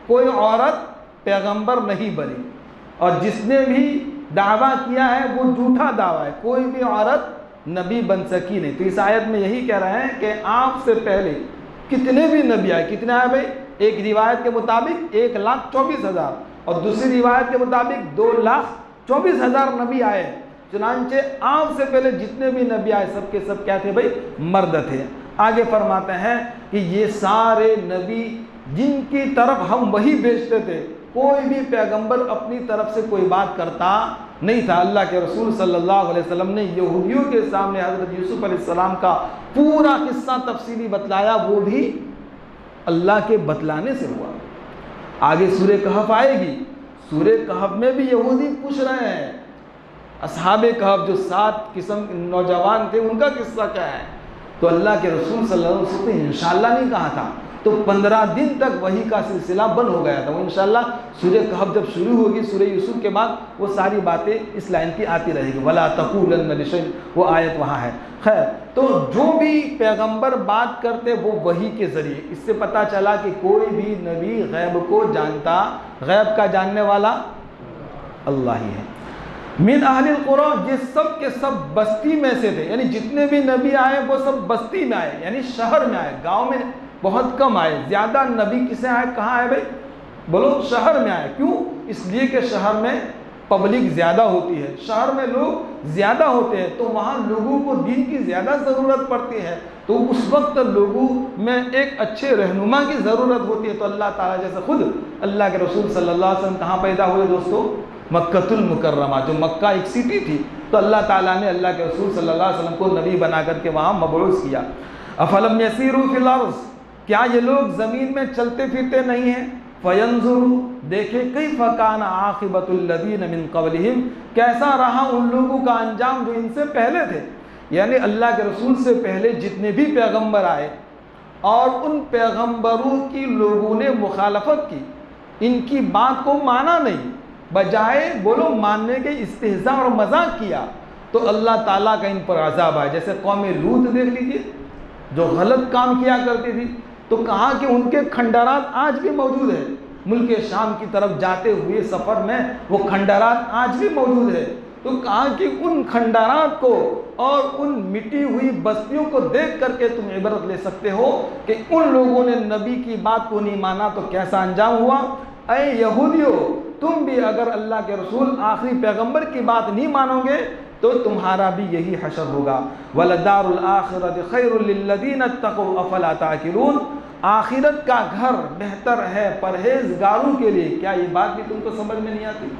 कोई औरत पैगंबर नहीं बनी। और जिसने भी दावा किया है वो झूठा दावा है, कोई भी औरत नबी बन सकी नहीं। तो इस आयत में यही कह रहे हैं कि आपसे पहले कितने भी नबी आए, कितने आए भाई? एक रिवायत के मुताबिक 1,24,000 और दूसरी रिवायत के मुताबिक 2,24,000 नबी आए। चुनांचे आपसे पहले जितने भी नबी आए सब के सब क्या थे भाई? मर्द थे। आगे फरमाते हैं कि ये सारे नबी जिनकी तरफ हम वही भेजते थे, कोई भी पैगंबर अपनी तरफ से कोई बात करता नहीं था। अल्लाह के रसूल सल्लल्लाहु अलैहि वसल्लम ने यहूदियों के सामने हज़रत यूसुफ अलैहिस्सलाम का पूरा किस्सा तफसीली बतलाया, वो भी अल्लाह के बतलाने से हुआ। आगे सूरह कहफ आएगी, सूरह कहफ में भी यहूदी पूछ रहे हैं असहाबे कहफ जो 7 किस्म नौजवान थे उनका किस्सा क्या है। तो अल्लाह के रसूल सल्लल्लाहु अलैहि वसल्लम ने इंशाअल्लाह नहीं कहा था, तो 15 दिन तक वही का सिलसिला बंद हो गया था। वो इंशाअल्लाह सूरह कहफ जब शुरू होगी सूरह यूसुफ के बाद वो सारी बातें इस लाइन की आती रहेगी, वला तक़ूलन्ना लिशैइन, वो आयत वहाँ है। खैर, तो जो भी पैगंबर बात करते वो वही के ज़रिए, इससे पता चला कि कोई भी नबी गैब को जानता, गैब का जानने वाला अल्लाह ही है। मिन अहलिल क़ुरा, ये सब के सब बस्ती में से थे, यानी जितने भी नबी आए वो सब बस्ती में आए, यानी शहर में आए, गांव में बहुत कम आए। ज़्यादा नबी किसे आए, कहाँ आए भाई? बोलो, शहर में आए। क्यों? इसलिए कि शहर में पब्लिक ज़्यादा होती है, शहर में लोग ज़्यादा होते हैं, तो वहाँ लोगों को दीन की ज़्यादा ज़रूरत पड़ती है, तो उस वक्त लोगों में एक अच्छे रहनुमा की ज़रूरत होती है। तो अल्लाह ताला जैसे खुद अल्लाह के रसूल सल्लल्लाहु अलैहि वसल्लम कहाँ पैदा हुए दोस्तों? मक्कतुल मुकर्रमा, जो मक्का एक सिटी थी, तो अल्लाह ताला ने अल्लाह के रसूल सल्लल्लाहु अलैहि वसल्लम को नबी बना करके वहाँ मबऊस किया। अफलम यसीरू फिल अर्ज़, क्या ये लोग ज़मीन में चलते फिरते नहीं हैं? फयंजुरू, देखे कैफ़ कान आक़िबतुल लज़ीन मिन क़ब्लिहिम, कैसा रहा उन लोगों का अंजाम जो इनसे पहले थे। यानी अल्लाह के रसूल से पहले जितने भी पैगंबर आए और उन पैगंबरों की लोगों ने मुखालफत की, इनकी बात को माना नहीं, बजाय बोलो मानने के इस्तेहज़ा और मजाक किया, तो अल्लाह ताला का इन पर अज़ाब आए। जैसे कौम लूत देख लीजिए, जो गलत काम किया करती थी, तो कहा कि उनके खंडरात आज भी मौजूद है। मुल्क शाम की तरफ जाते हुए सफ़र में वो खंडरात आज भी मौजूद है। तो कहा कि उन खंडरात को और उन मिटी हुई बस्तियों को देख करके तुम इबरत ले सकते हो कि उन लोगों ने नबी की बात को नहीं माना तो कैसा अंजाम हुआ। ऐ यहूदियों, तुम भी अगर अल्लाह के रसूल आखिरी पैगंबर की बात नहीं मानोगे तो तुम्हारा भी यही हशर होगा। वलदारुल आखिरत खैरुल लिल्लज़ीना इत्तक़ू अफ़ला ताक़िलून, आखिरत का घर बेहतर है परहेजगारों के लिए। क्या ये बात भी तुमको समझ में नहीं आती?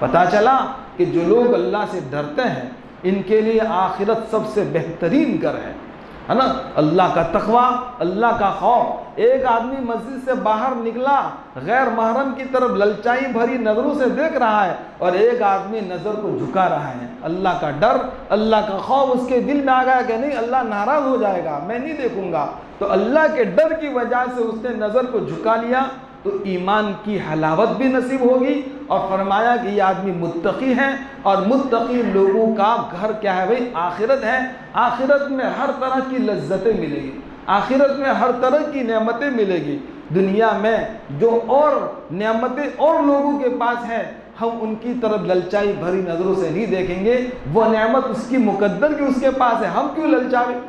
पता चला कि जो लोग अल्लाह से डरते हैं इनके लिए आखिरत सबसे बेहतरीन घर है ना। अल्लाह का तक़वा, अल्लाह का खौफ। एक आदमी मस्जिद से बाहर निकला, गैर महरम की तरफ ललचाई भरी नज़रों से देख रहा है और एक आदमी नज़र को झुका रहा है। अल्लाह का डर, अल्लाह का खौफ उसके दिल में आ गया कि नहीं, अल्लाह नाराज़ हो जाएगा, मैं नहीं देखूंगा। तो अल्लाह के डर की वजह से उसने नज़र को झुका लिया, तो ईमान की हलावत भी नसीब होगी। और फरमाया कि ये आदमी मुत्तकी है, और मुत्तकी लोगों का घर क्या है भाई? आखिरत है। आखिरत में हर तरह की लज्जतें मिलेगी, आखिरत में हर तरह की नेमतें मिलेगी। दुनिया में जो और नेमतें और लोगों के पास है, हम उनकी तरफ ललचाई भरी नज़रों से नहीं देखेंगे। वो नेमत उसकी मुकद्दर की उसके पास है, हम क्यों ललचावे?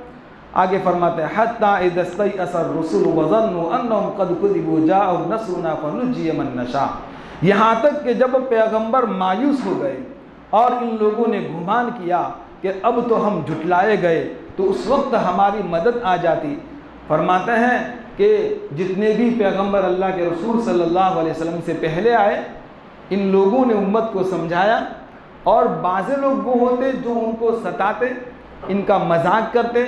आगे फरमाते हैं हत्ता इज़ा इस्तयअसर रुसुल वज़न्नु अन्नहुम क़द कुज़िबू जाअहुम नस्रुना फनुज्जिय मन नशा। यहाँ तक कि जब पैगंबर मायूस हो गए और इन लोगों ने गुमान किया कि अब तो हम झुटलाए गए, तो उस वक्त हमारी मदद आ जाती। फरमाते हैं कि जितने भी पैगंबर अल्लाह के रसूल सल्लल्लाहु अलैहि वसल्लम से पहले आए, इन लोगों ने उम्मत को समझाया, और बाज़े लोग वो होते जो उनको सताते, इनका मजाक करते,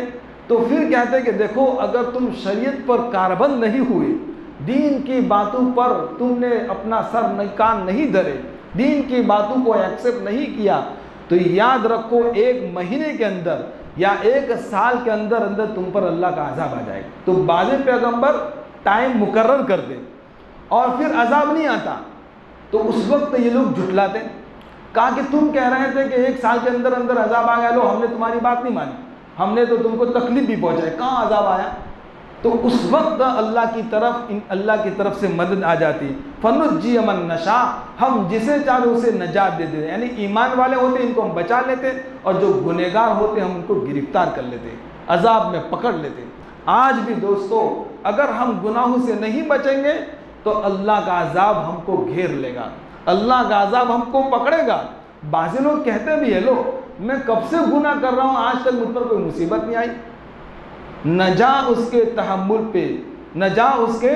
तो फिर कहते कि देखो अगर तुम शरीयत पर कारबंद नहीं हुए, दीन की बातों पर तुमने अपना सर कान नहीं धरे, दीन की बातों को एक्सेप्ट नहीं किया, तो याद रखो एक महीने के अंदर या एक साल के अंदर अंदर तुम पर अल्लाह का अज़ाब आ जाएगा। तो बाज़े पैगंबर टाइम मुकर्रर कर दे और फिर अज़ाब नहीं आता, तो उस वक्त ये लोग झुटलाते। कहा कि तुम कह रहे थे कि एक साल के अंदर अंदर अज़ाब आ गया, लो हमने तुम्हारी बात नहीं मानी, हमने तो तुमको तकलीफ भी पहुंचाई, कहाँ अज़ाब आया? तो उस वक्त अल्लाह की तरफ से मदद आ जाती। फनुज्जिय मन नशा, हम जिसे चाहे उसे नजात दे देते। यानी ईमान वाले होते इनको हम बचा लेते, और जो गुनहगार होते हम उनको गिरफ्तार कर लेते, अजाब में पकड़ लेते। आज भी दोस्तों अगर हम गुनाहों से नहीं बचेंगे तो अल्लाह का अजाब हमको घेर लेगा, अल्लाह का अजाब हमको पकड़ेगा। बाज़ लोग कहते भी है, लो मैं कब से गुनाह कर रहा हूँ, आज तक मुझ पर कोई मुसीबत नहीं आई। न जा उसके तहम्मुल पे, न जा उसके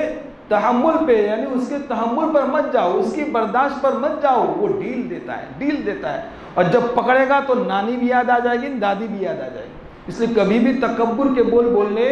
तहम्मुल पे, यानी उसके तहम्मुल पर मत जाओ, उसकी बर्दाश्त पर मत जाओ, वो डील देता है। और जब पकड़ेगा तो नानी भी याद आ जाएगी, दादी भी याद आ जाएगी। इसलिए कभी भी तकब्बुर के बोलने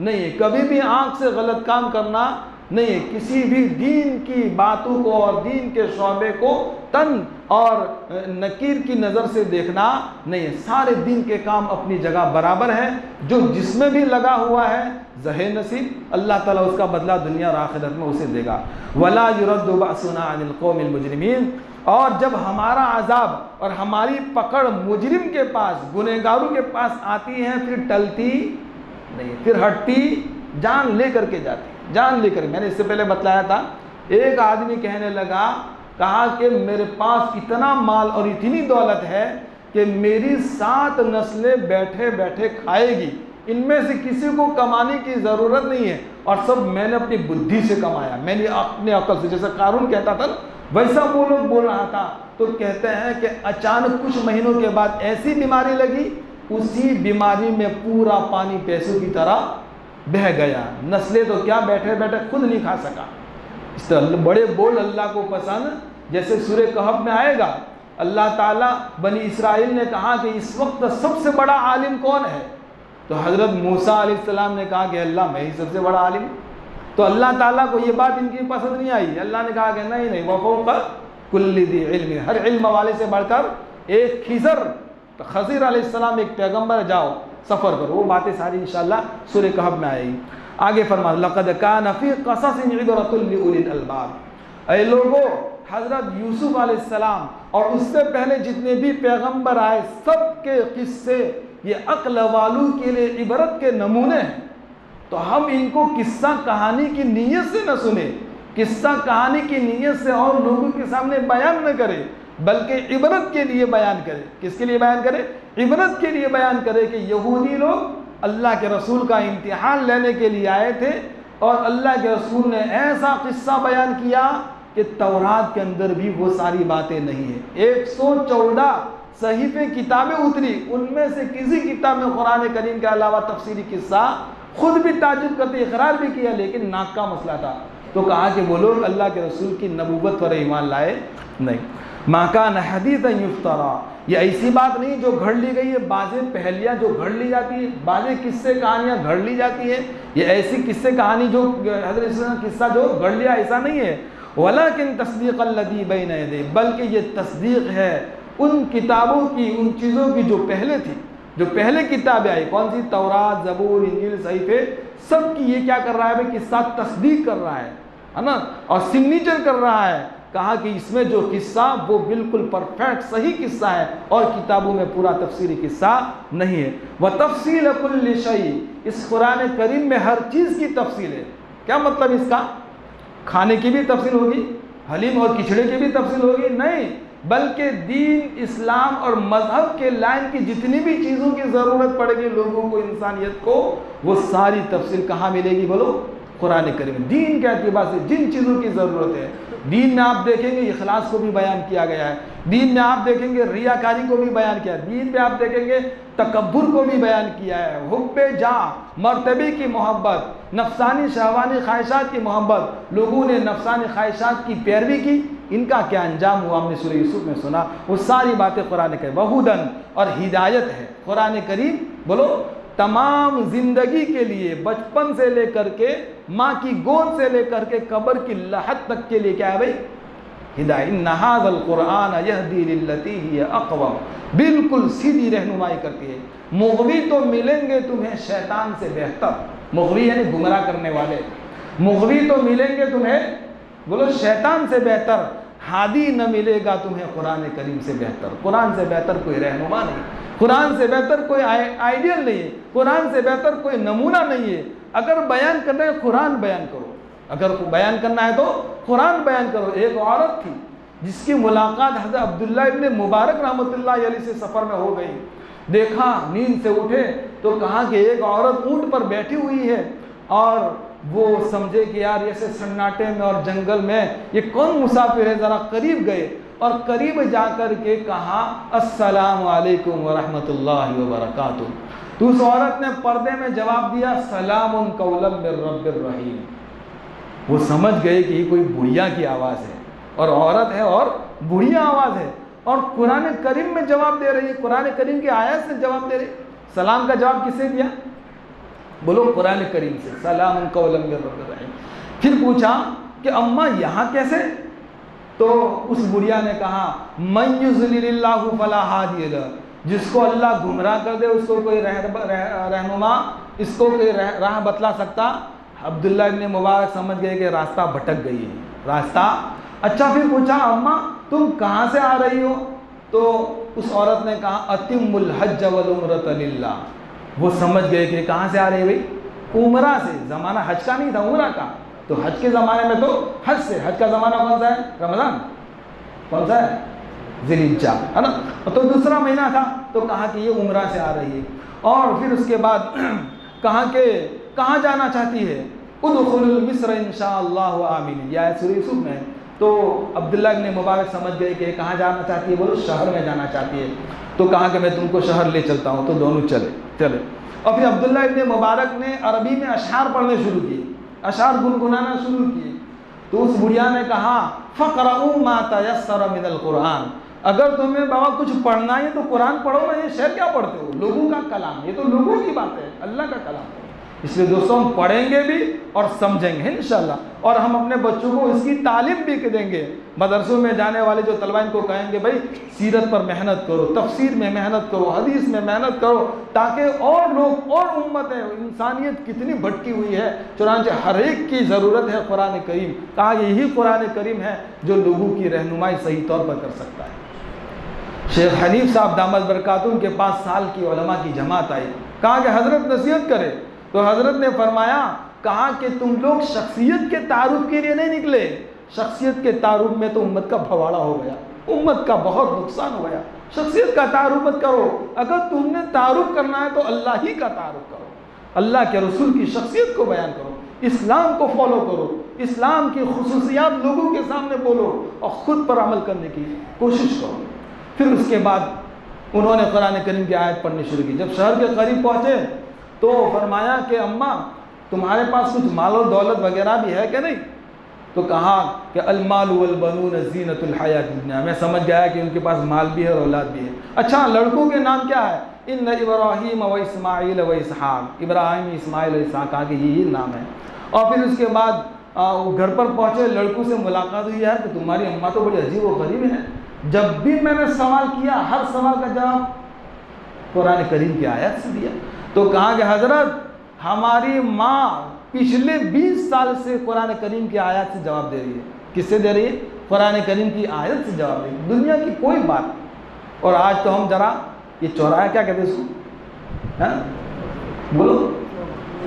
नहीं है, कभी भी आँख से गलत काम करना नहीं है, किसी भी दीन की बातों को और दीन के शौबे को तन और नकीर की नज़र से देखना नहीं है। सारे दीन के काम अपनी जगह बराबर है, जो जिसमें भी लगा हुआ है ज़हे नसीब, अल्लाह ताला उसका बदला दुनिया और आखिरत में उसे देगा। वला युरद्दु बअसुना अनिल कौमिल मुजरिमीन, और जब हमारा अजाब और हमारी पकड़ मुजरिम के पास, गुनहगारों के पास आती है, फिर टलती नहीं, फिर हटती, जान ले करके जाती, जान लेकर। मैंने इससे पहले बतलाया था, एक आदमी कहने लगा, कहा कि मेरे पास इतना माल और इतनी दौलत है कि मेरी 7 नस्लें बैठे बैठे खाएगी, इनमें से किसी को कमाने की ज़रूरत नहीं है, और सब मैंने अपनी बुद्धि से कमाया, मैंने अपने अकल से। जैसे कारून कहता था, वैसा वो लोग बोल रहा था तो कहते हैं कि अचानक कुछ महीनों के बाद ऐसी बीमारी लगी, उसी बीमारी में पूरा पानी पैसों की तरह बह गया। नस्लें तो क्या, बैठे बैठे खुद नहीं खा सका। इस तरह बड़े बोल अल्लाह को पसंद, जैसे सूरह कहफ में आएगा, अल्लाह ताला बनी इसराइल ने कहा कि इस वक्त सबसे बड़ा आलिम कौन है, तो हज़रत मूसा अलैहिस्सलाम ने कहा कि अल्लाह मैं ही सबसे बड़ा आलिम। तो अल्लाह ताला को ये बात इनकी पसंद नहीं आई। अल्लाह ने कहा कि नहीं नहीं, वफ़ौक़ कुल्लि ज़ी इल्म, हर इल्म वाले से बढ़कर एक खिज़र, तो खज़िर अलैहिस्सलाम एक पैगम्बर, जाओ सफ़र करो। वो बातें सारी इंशाअल्लाह सूरह कहफ में आएगी। आगे फरमा, लक़द कान फ़ी क़ससिहिम इबरतुन लिउलिल अलबाब, ऐ लोगों, हज़रत यूसुफ अलैहिस्सलाम और उससे पहले जितने भी पैगम्बर आए, सबके किस्से ये अक्ल वालों के लिए इबरत के नमूने हैं। तो हम इनको किस्सा कहानी की नीयत से न सुने, किस्सा कहानी की नीयत से और लोगों के सामने बयान न करें, बल्कि इबरत के लिए बयान करें। किसके लिए बयान करें? इबरत के लिए बयान करें कि यहूदी लोग अल्लाह के रसूल का इम्तिहान लेने के लिए आए थे और अल्लाह के रसूल ने ऐसा किस्सा बयान किया कि तौरात के अंदर भी वो सारी बातें नहीं है। 114 सहीफे किताबें उतरी, उनमें से किसी किताब में कुरान करीम के अलावा तफसीरी किस्सा, खुद भी ताजुब करते इकरार भी किया, लेकिन नाक का मसला था। तो कहा कि वो लोग अल्लाह के रसूल की नबूवत पर ईमान लाए नहीं। माका न हदीसन युफ्तरा, ये ऐसी बात नहीं जो घड़ ली गई है। बाज़ें पहलियाँ जो घड़ ली जाती है, बाज़ें किस्से कहानियाँ घड़ ली जाती है, ये ऐसी किस्से कहानी जो हज़रत किस्सा जो घड़ लिया, ऐसा नहीं है। वलाकिन तस्दीक़ अल्लज़ी बैन यदैहि, बल्कि ये तस्दीक़ है उन किताबों की, उन चीज़ों की जो पहले थी, जो पहले किताबें आई। कौन सी? तौरात, ज़बूर, इंजील, सहीफे, सब की ये क्या कर रहा है भाई? किस्सा तस्दीक कर रहा है ना, और सिग्नेचर कर रहा है। कहा कि इसमें जो किस्सा वो बिल्कुल परफेक्ट सही किस्सा है और किताबों में पूरा तफसीरी किस्सा नहीं है। व तफसील कुल्लि शै, इस कुरान करीम में हर चीज़ की तफसील है। क्या मतलब इसका? खाने की भी तफसील होगी, हलीम और खिचड़े की भी तफसील होगी? नहीं, बल्कि दीन, इस्लाम और मजहब के लाइन की जितनी भी चीज़ों की ज़रूरत पड़ेगी लोगों को, इंसानियत को, वो सारी तफसील कहाँ मिलेगी बोलो? कुरान करीम। दीन के एतबार से जिन चीज़ों की ज़रूरत है, दीन में आप देखेंगे इखलास को भी बयान किया गया है, दीन में आप देखेंगे रियाकारी को भी बयान किया है, दीन में आप देखेंगे तकब्बुर को भी बयान किया है, हुब्बे जा, मर्तबे की मोहब्बत, नफसानी शहवानी ख्वाहिशात की मोहब्बत। लोगों ने नफसानी ख्वाहिशात की पैरवी की, इनका क्या अंजाम हुआ हमने सूरह यूसुफ में सुना। वो सारी बातें कुरान करीम, वहुदन, और हिदायत है कुरान करीम। बोलो, तमाम ज़िंदगी के लिए, बचपन से लेकर के, माँ की गोद से लेकर के कब्र की लहद तक के लिए क्या है भाई? हिदायत। इन्ना हाज़ल कुरान यहदी लिल्लती हिय अक़वम, बिल्कुल सीधी रहनुमाई करती है। मुग़वी तो मिलेंगे तुम्हें शैतान से बेहतर, मुग़वी यानी गुमराह करने वाले, मुग़वी तो मिलेंगे तुम्हें, बोलो, शैतान से बेहतर। हादी न मिलेगा तुम्हें कुरान करीम से बेहतर। कुरान से बेहतर कोई रहनुमा नहीं, कुरान से बेहतर कोई आइडियल नहीं है, कुरान से बेहतर कोई नमूना नहीं है। अगर बयान करना है कुरान बयान करो, अगर बयान करना है तो कुरान बयान करो। एक औरत थी जिसकी मुलाकात हज़रत अब्दुल्ला इब्न मुबारक रहमतुल्लाह अलैहि से सफ़र में हो गई। देखा, नींद से उठे तो कहा कि एक औरत ऊँट पर बैठी हुई है, और वो समझे कि यार ऐसे सन्नाटे में और जंगल में ये कौन मुसाफिर है। ज़रा करीब गए और करीब जाकर के कहा, अस्सलामु अलैकुम व रहमतुल्लाहि व बरकातुहू। तो उस औरत ने पर्दे में जवाब दिया, सलामुन कौलन मिर रब्बिर रहीम। वो समझ गए कि ये कोई बुढ़िया की आवाज़ है, और औरत है और बुढ़िया आवाज़ है, और कुरान करीम में जवाब दे रही है, कुरान करीम की आयत से जवाब दे रही। सलाम का जवाब किससे दिया? बोलो, कुरान करीम से, सलामुन कौलन मिर रब्बिर रहीम। फिर पूछा कि अम्मा यहाँ कैसे? तो उस बुढ़िया ने कहा, मन युज़्लिलिल्लाहु फला हादिय लह, जिसको अल्लाह गुमराह कर दे उसको कोई रहनुमा, इसको कोई राह बतला सकता। अब्दुल्ला इब्न मुबारक समझ गए कि रास्ता भटक गई है, रास्ता। अच्छा, फिर पूछा, अम्मा तुम कहाँ से आ रही हो? तो उस औरत ने कहा, अतिमुल हज्ज वल उम्रत लिल्लाह। वो समझ गए कि कहाँ से आ रही है भाई? उम्रा से। ज़माना हज का नहीं था, उम्रा का। तो हज के ज़माने में तो हज से, हज का ज़माना कौन सा है? रमज़ान। कौन सा है? ज़िलहिज्जा, है ना। तो दूसरा महीना था, तो कहा कि ये उम्रा से आ रही है। और फिर उसके बाद कहा कि कहाँ जाना चाहती है? उदखुलुल मिस्र इंशाअल्लाहु आमीन। यह सूरह यूसुफ में, तो अब्दुल्ला इब्न मुबारक समझ गए कि कहाँ जाना चाहती है, बोलो शहर में जाना चाहती है। तो कहा कि मैं तुमको शहर ले चलता हूँ। तो दोनों चले और फिर अब्दुल्ला इब्न मुबारक ने अरबी में अशआर पढ़ने शुरू किए, अशआर गुनगुनाना शुरू किए। तो उस बुढ़िया ने कहा फ़क़रऊ मा तयस्सर मिनल कुरान, अगर तुम्हें बाबा कुछ पढ़ना है तो कुरान पढ़ो ना, ये शेर क्या पढ़ते हो, लोगों का कलाम, ये तो लोगों की बात है, अल्लाह का कलाम है। इसलिए दोस्तों हम पढ़ेंगे भी और समझेंगे इंशाअल्लाह, और हम अपने बच्चों को इसकी तालीम भी देंगे। मदरसों में जाने वाले जो तलबा इनको कहेंगे भाई सीरत पर मेहनत करो, तफसीर में मेहनत करो, हदीस में मेहनत करो, ताकि और लोग और उम्मत है, इंसानियत कितनी भटकी हुई है, चुनांचे हर एक की ज़रूरत है कुरान करीम। कहा यही कुरान करीम है जो लोगों की रहनुमाई सही तौर पर कर सकता है। शेख हनीफ साहब दामद बरकातुहू के पास साल की उलमा की जमात आई, कहा कि हज़रत नसीहत करे। तो हज़रत ने फरमाया, कहा कि तुम लोग शख्सियत के तारुफ के लिए नहीं निकले, शख्सियत के तारुफ में तो उम्मत का भवाड़ा हो गया, उम्मत का बहुत नुकसान हो गया। शख्सियत का तारुफ मत करो, अगर तुमने तारुफ करना है तो अल्लाह ही का तारुफ करो, अल्लाह के रसूल की शख्सियत को बयान करो, इस्लाम को फॉलो करो, इस्लाम की खुसूसियात लोगों के सामने बोलो और ख़ुद पर अमल करने की कोशिश करो। फिर उसके बाद उन्होंने कुरान करीम की आयत पढ़नी शुरू की। जब शहर के करीब पहुँचे तो फरमाया कि अम्मा तुम्हारे पास कुछ माल और दौलत वगैरह भी है कि नहीं। तो कहा कि अलमाल वल बनून ज़ीनतुल हयात दुनिया, मैं समझ गया कि उनके पास माल भी है और औलाद भी है। अच्छा लड़कों के नाम क्या है, इन्न इब्राहीम व इस्माइल व इसहाक़, इब्राहिम इस्माइल और इसहाक़, कहा कि यही नाम है। और फिर उसके बाद घर पर पहुँचे, लड़कों से मुलाकात हुई, यार कि तुम्हारी अम्मा तो बड़ी अजीब व गरीब है। जब भी मैंने सवाल किया हर सवाल का जवाब कुरान करीम की आयत से दिया। तो कहा कि हज़रत हमारी माँ पिछले 20 साल से कुरान करीम की आयत से जवाब दे रही है। किससे दे रही है, कुरान करीम की आयत से जवाब दे रही है, दुनिया की कोई बात। और आज तो हम जरा ये चौराहा क्या कहते हैं इसको, हैं बोलो,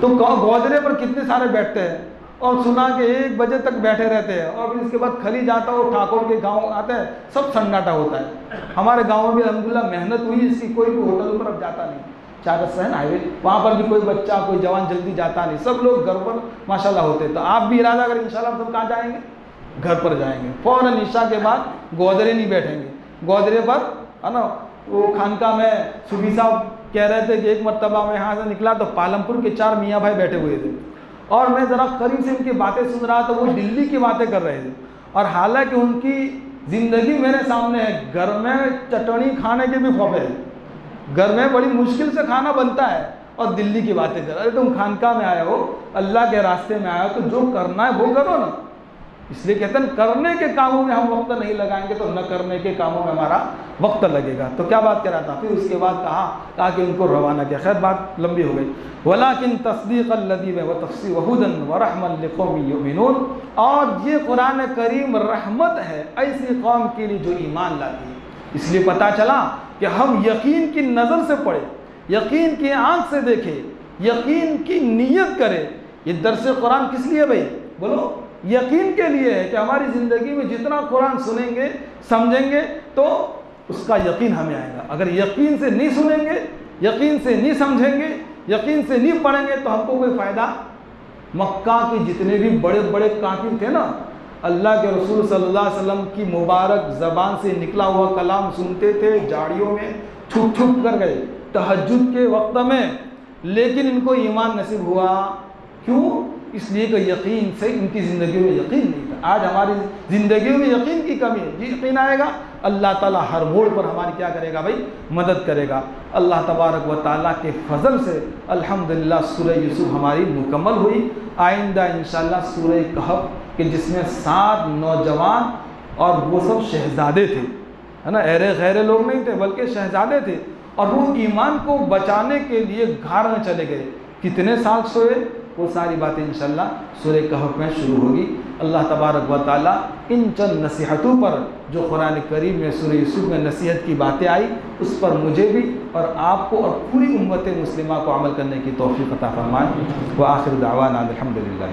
तो गोदरे पर कितने सारे बैठते हैं और सुना के 1 बजे तक बैठे रहते हैं, और फिर इसके बाद खली जाता हो ठाकुर के गांव आते हैं, सब सन्नाटा होता है। हमारे गांव में भी अल्हम्दुलिल्लाह मेहनत हुई इसकी, कोई भी होटल पर अब जाता नहीं, चारस है हाईवे, वहाँ पर भी कोई बच्चा कोई जवान जल्दी जाता नहीं, सब लोग घर पर माशाल्लाह होते। तो आप भी इरादा करें इंशाल्लाह सब कहाँ जाएंगे, घर पर जाएंगे। फ़ौरन ईशा के बाद गोदरे नहीं बैठेंगे, गोदरे पर है ना। वो खानका में सूफी साहब कह रहे थे कि एक मरतबा मैं यहाँ से निकला तो पालमपुर के 4 मियाँ भाई बैठे हुए थे, और मैं ज़रा करीब से उनकी बातें सुन रहा था, वो दिल्ली की बातें कर रहे थे, और हालांकि उनकी ज़िंदगी मेरे सामने है। घर में चटनी खाने के भी खौफे हैं, घर में बड़ी मुश्किल से खाना बनता है, और दिल्ली की बातें कर। अरे तुम खानका में आए हो, अल्लाह के रास्ते में आए हो, तो जो करना है वो करो ना। इसलिए कहते हैं करने के कामों में हम वक्त नहीं लगाएंगे तो न करने के कामों में हमारा वक्त लगेगा। तो क्या बात कर रहा था, फिर उसके बाद कहा कि उनको रवाना किया। खैर बात लंबी हो गई। वलाकिन तस्दीक़ल लज़ी व तफ़सीर व हुदन व रहमतन लिक़ौमिन युमिनून, और ये कुरान करीम रहमत है ऐसी कौम के लिए जो ईमान लाती है। इसलिए पता चला कि हम यकीन की नज़र से पढ़े, यकीन की आँख से देखें, यकीन की नीयत करें। ये दर्स कुरान किस लिए भाई, बोलो, यकीन के लिए है कि हमारी ज़िंदगी में जितना कुरान सुनेंगे समझेंगे तो उसका यकीन हमें आएगा। अगर यकीन से नहीं सुनेंगे, यकीन से नहीं समझेंगे, यकीन से नहीं पढ़ेंगे तो हमको कोई फ़ायदा। मक्का के जितने भी बड़े बड़े काफिर थे ना, अल्लाह के रसूल सल्लल्लाहु अलैहि वसल्लम की मुबारक ज़बान से निकला हुआ कलाम सुनते थे, झाड़ियों में छुप छुप कर गए तहज्जुद के वक्त में, लेकिन इनको ईमान नसीब हुआ। क्यों? इसलिए कि यकीन से इनकी ज़िंदगी में यकीन नहीं था। आज हमारी ज़िंदगी में यकीन की कमी है। जी यकीन आएगा, अल्लाह ताला हर मोड़ पर हमारी क्या करेगा भाई, मदद करेगा। अल्लाह तबारक व ताला के फजल से अल्हम्दुलिल्लाह सूरह यूसुफ हमारी मुकम्मल हुई। आइंदा इंशाअल्लाह सूरह कहफ कि जिसमें 7 नौजवान और वो सब शहजादे थे, है ना, ऐरे गैरे लोग नहीं थे बल्कि शहजादे थे, और वो ईमान को बचाने के लिए घार में चले गए। कितने साल सोए, वो सारी बातें इंशाअल्लाह सूरह कहफ में शुरू होगी। अल्लाह तबारक व ताला इन चंद नसीहतों पर जो कुरान करीम में सूरह यूसुफ में नसीहत की बातें आई, उस पर मुझे भी और आपको और पूरी उम्मत मुस्लिमा को अमल करने की तौफीक अता फरमाए। व आखिर दावाना अल्हम्दुलिल्लाह।